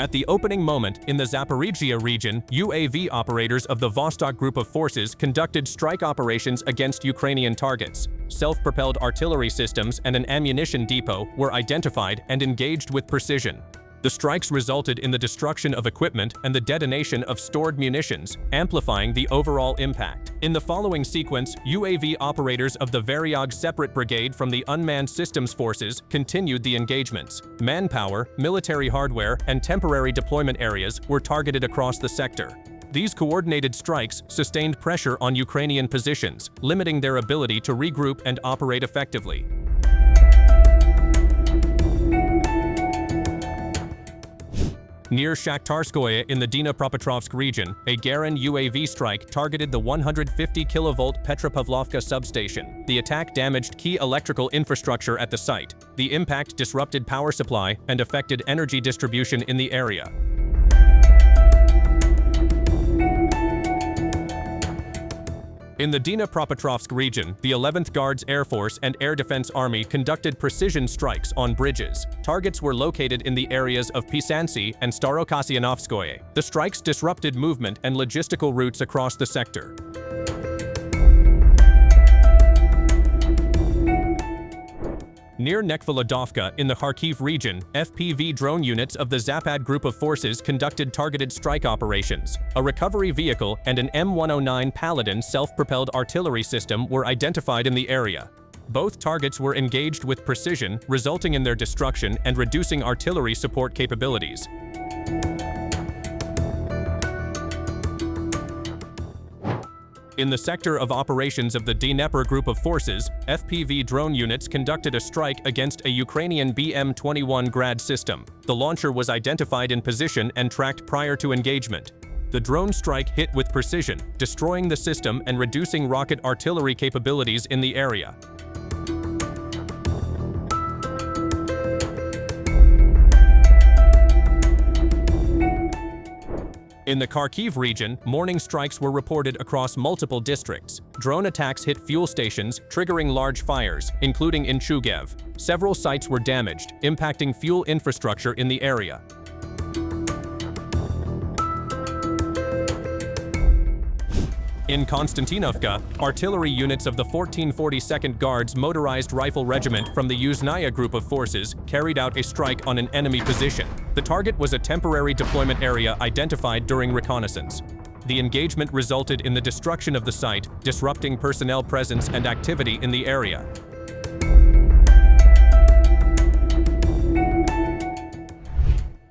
At the opening moment, in the Zaporizhzhia region, UAV operators of the Vostok Group of Forces conducted strike operations against Ukrainian targets. Self-propelled artillery systems and an ammunition depot were identified and engaged with precision. The strikes resulted in the destruction of equipment and the detonation of stored munitions, amplifying the overall impact. In the following sequence, UAV operators of the Varyag Separate Brigade from the Unmanned Systems Forces continued the engagements. Manpower, military hardware, and temporary deployment areas were targeted across the sector. These coordinated strikes sustained pressure on Ukrainian positions, limiting their ability to regroup and operate effectively. Near Shakhtarskoye in the Dnepropetrovsk region, a Garin UAV strike targeted the 150 kV Petropavlovka substation. The attack damaged key electrical infrastructure at the site. The impact disrupted power supply and affected energy distribution in the area. In the Dnepropetrovsk region, the 11th Guards Air Force and Air Defense Army conducted precision strikes on bridges. Targets were located in the areas of Pisancy and Starokasyanovskoye. The strikes disrupted movement and logistical routes across the sector. Near Nekvolodovka in the Kharkiv region, FPV drone units of the Zapad Group of Forces conducted targeted strike operations. A recovery vehicle and an M109 Paladin self-propelled artillery system were identified in the area. Both targets were engaged with precision, resulting in their destruction and reducing artillery support capabilities. In the sector of operations of the Dnepr Group of Forces, FPV drone units conducted a strike against a Ukrainian M109 Grad system. The launcher was identified in position and tracked prior to engagement. The drone strike hit with precision, destroying the system and reducing rocket artillery capabilities in the area. In the Kharkiv region, morning strikes were reported across multiple districts. Drone attacks hit fuel stations, triggering large fires, including in Chugev. Several sites were damaged, impacting fuel infrastructure in the area. In Konstantinovka, artillery units of the 1442nd Guards Motorized Rifle Regiment from the Yuzhnaya Group of Forces carried out a strike on an enemy position. The target was a temporary deployment area identified during reconnaissance. The engagement resulted in the destruction of the site, disrupting personnel presence and activity in the area.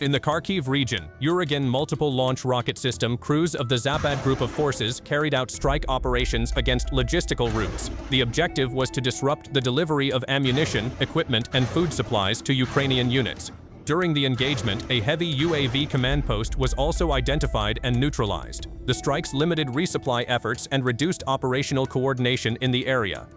In the Kharkiv region, Uragan multiple launch rocket system crews of the Zapad Group of Forces carried out strike operations against logistical routes. The objective was to disrupt the delivery of ammunition, equipment, and food supplies to Ukrainian units. During the engagement, a heavy UAV command post was also identified and neutralized. The strikes limited resupply efforts and reduced operational coordination in the area.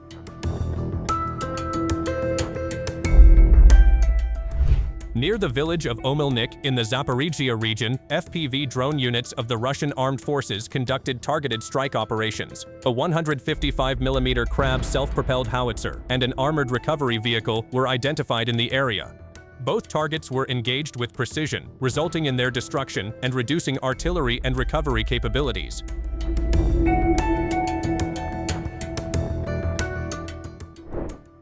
Near the village of Omilnik in the Zaporizhzhia region, FPV drone units of the Russian armed forces conducted targeted strike operations. A 155mm Krab self-propelled howitzer and an armored recovery vehicle were identified in the area. Both targets were engaged with precision, resulting in their destruction and reducing artillery and recovery capabilities.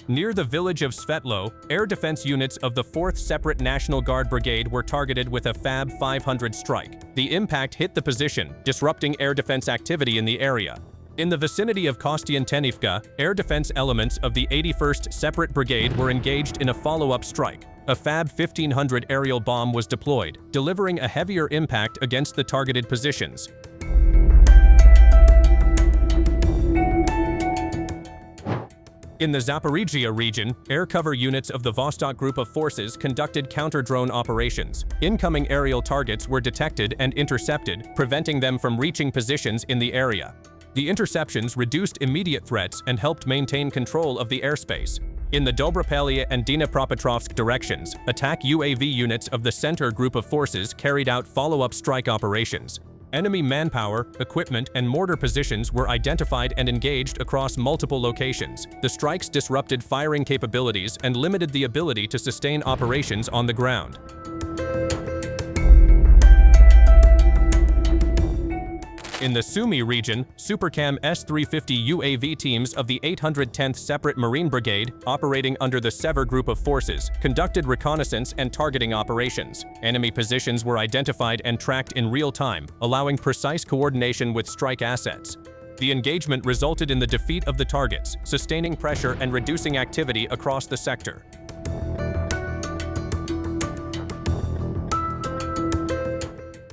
Near the village of Svetlo, air defense units of the 4th Separate National Guard Brigade were targeted with a FAB 500 strike. The impact hit the position, disrupting air defense activity in the area. In the vicinity of Kostiantynivka, air defense elements of the 81st Separate Brigade were engaged in a follow-up strike. A FAB 1500 aerial bomb was deployed, delivering a heavier impact against the targeted positions. In the Zaporizhzhia region, air cover units of the Vostok Group of Forces conducted counter-drone operations. Incoming aerial targets were detected and intercepted, preventing them from reaching positions in the area. The interceptions reduced immediate threats and helped maintain control of the airspace. In the Dobrapolye and Dnepropetrovsk directions, attack UAV units of the Center Group of Forces carried out follow-up strike operations. Enemy manpower, equipment, and mortar positions were identified and engaged across multiple locations. The strikes disrupted firing capabilities and limited the ability to sustain operations on the ground. In the Sumy region, Supercam S-350 UAV teams of the 810th Separate Marine Brigade, operating under the Sever Group of Forces, conducted reconnaissance and targeting operations. Enemy positions were identified and tracked in real time, allowing precise coordination with strike assets. The engagement resulted in the defeat of the targets, sustaining pressure and reducing activity across the sector.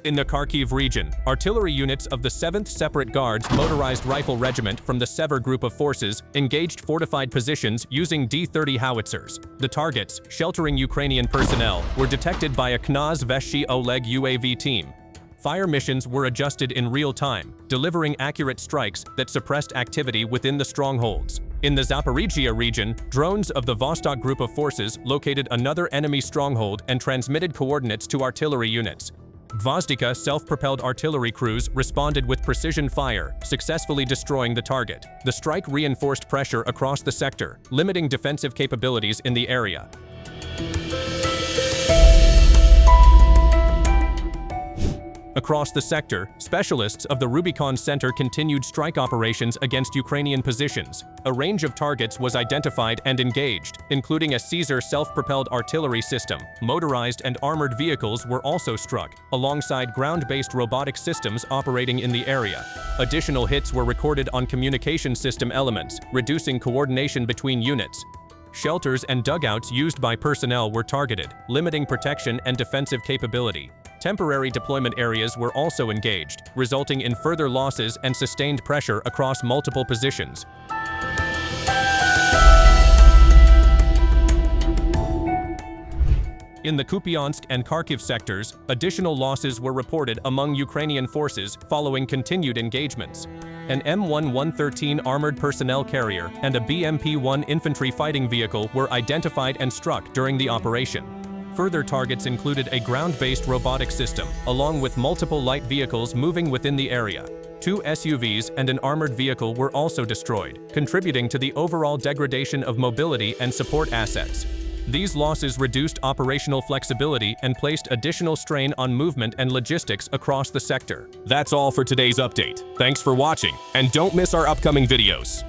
In the Kharkiv region, artillery units of the 7th Separate Guards Motorized Rifle Regiment from the Sever Group of Forces engaged fortified positions using D-30 howitzers. The targets, sheltering Ukrainian personnel, were detected by a Knaz Veshchi Oleg UAV team. Fire missions were adjusted in real time, delivering accurate strikes that suppressed activity within the strongholds. In the Zaporizhzhia region, drones of the Vostok Group of Forces located another enemy stronghold and transmitted coordinates to artillery units. Gvozdika self-propelled artillery crews responded with precision fire, successfully destroying the target. The strike reinforced pressure across the sector, limiting defensive capabilities in the area. Across the sector, specialists of the Rubicon Center continued strike operations against Ukrainian positions. A range of targets was identified and engaged, including a Caesar self-propelled artillery system. Motorized and armored vehicles were also struck, alongside ground-based robotic systems operating in the area. Additional hits were recorded on communication system elements, reducing coordination between units. Shelters and dugouts used by personnel were targeted, limiting protection and defensive capability. Temporary deployment areas were also engaged, resulting in further losses and sustained pressure across multiple positions. In the Kupiansk and Kharkiv sectors, additional losses were reported among Ukrainian forces following continued engagements. An M113 armored personnel carrier and a BMP-1 infantry fighting vehicle were identified and struck during the operation. Further targets included a ground-based robotic system, along with multiple light vehicles moving within the area. 2 SUVs and an armored vehicle were also destroyed, contributing to the overall degradation of mobility and support assets. These losses reduced operational flexibility and placed additional strain on movement and logistics across the sector. That's all for today's update. Thanks for watching, and don't miss our upcoming videos.